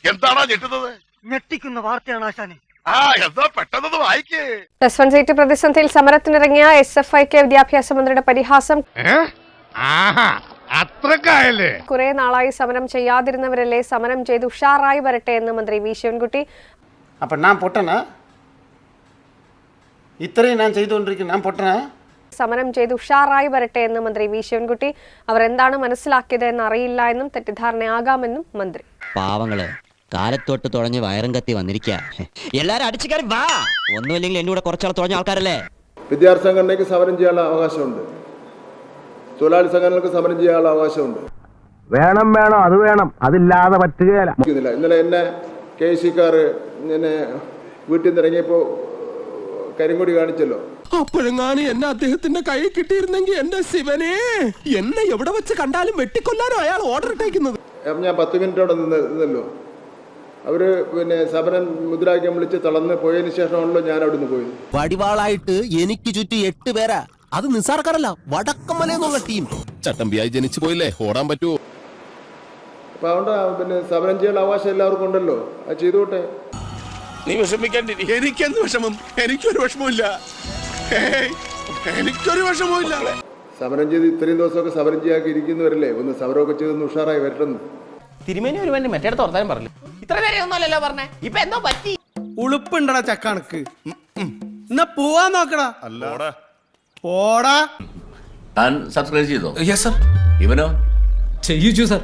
എന്താണോ ഞെട്ടുന്നത്? ഞെട്ടിക്കുന്ന വാർത്തയാണ് ആശാനെ. എന്താ പെട്ടെന്ന് വായിക്കേ. പ്ലസ് വൺ സീറ്റ് പ്രതിസന്ധിയിൽ സമരത്തിനിറങ്ങിയ SFIക്ക് വിദ്യാഭ്യാസ മന്ത്രിയുടെ പരിഹാസം. അത്രക്കായല്ലേ? കുറെ നാളായി സമരം ചെയ്യാതിരുന്നവരല്ലേ, സമരം ചെയ്ത് ഉഷാറായി വരട്ടെ എന്ന് മന്ത്രി വി ശിവൻകുട്ടി. അപ്പൊ ഞാൻ പൊട്ടനാ? ഇത്രയും ഞാൻ ചെയ്തുകൊണ്ടിരിക്കുന്നു, ഞാൻ പൊട്ടനാ? സമരം ചെയ്ത് ഉഷാറായി വരട്ടെ എന്ന് മന്ത്രി വി ശിവൻകുട്ടി. അവർ എന്താണ് മനസ്സിലാക്കിയത് എന്ന് അറിയില്ല എന്നും തെറ്റിദ്ധാരണയാകാമെന്നും മന്ത്രി. പാവങ്ങള് കാലത്തൊട്ട് തുഴഞ്ഞ് വയറും കത്തി വന്നിരിക്കുക. എല്ലാരും അടിച്ചു കയറി വാ, ഒന്നുമില്ലെങ്കിൽ എന്റെ കൂടെ കുറച്ചാൾ തുഴഞ്ഞ ആൾക്കാരല്ലേ. വിദ്യാർത്ഥി സംഘടനയ്ക്ക് സമരം ചെയ്യാനുള്ള അവകാശമുണ്ട്, തൊഴിലാളി സംഘടനകൾക്ക് സമരം ചെയ്യാനുള്ള അവകാശമുണ്ട്. വേണം അത് വേണം, അതില്ലാതെ പറ്റുകയില്ല. ഇന്നലെ എന്നെ KC-ക്കാർ എന്നെ വീട്ടിൽ നിന്ന് ഇറങ്ങിയപ്പോൾ കരിങ്കൊടി കാണിച്ചല്ലോ. അപ്പോഴെങ്ങാനും എന്നെ അദ്ദേഹത്തിന്റെ കൈ കിട്ടിയിരുന്നെങ്കിൽ എന്റെ ശിവനെ, എന്നെ എവിടെ വെച്ച് കണ്ടാലും വെട്ടിക്കൊല്ലാനോ അയാൾ ഓർഡർ ഇട്ടേക്കുന്നത്. അപ്പം ഞാൻ 10 മിനിറ്റ് അവിടെ നിന്നല്ലോ. അവര് സമരം മുദ്രാവാക്യം വിളിച്ച് തളർന്ന് പോയതിനു ശേഷമാണല്ലോ ഞാൻ അവിടെ നിന്ന് പോയത്. വടിവാളായിട്ട് എനിക്ക് ചുറ്റി 8 പേരാ. അത് നിസ്സാർക്കാരല്ല, വടക്കമ്മലെന്നുള്ള ടീം. ചട്ടമ്പിയായി ജനിച്ചു പോയില്ലേ, ഓടാൻ പറ്റുമോ? അപ്പൊ അതുകൊണ്ട് സമരം ചെയ്യാനുള്ള അവകാശം എല്ലാവർക്കും ഉണ്ടല്ലോ, അത് ചെയ്തോട്ടെ. നീ വിഷമിക്കാണ്ടി. എനിക്കെന്ത് വിഷമം? എനിക്കൊരു വിഷമമില്ല, എനിക്കൊരു വിഷമമില്ല. സമരം ചെയ്ത് ഇത്രയും ദിവസമൊക്കെ സമരം ചെയ്യാക്കി ഇരിക്കുന്നവരല്ലേ, ഒന്ന് സമരമൊക്കെ ചെയ്തൊന്ന് ഉഷാറായി വരട്ടെന്ന്. തിരുമേനി ഒരു വേണ്ടി മറ്റേടത്ത് ഓർത്താനും പറഞ്ഞു. ഇത്ര നേരെ ഒന്നുമല്ലല്ലോ പറഞ്ഞേ, ഇപ്പൊ എന്തോ പറ്റി? ഉളുപ്പുണ്ടടാ ചക്കണക്ക്. എന്നാ പോവാൻ നോക്കടാ. അല്ലോടാ താൻ സബ്സ്ക്രൈബ് ചെയ്തോ? Yes sir. ഇവനോ? ചെയ്യിച്ചു സർ.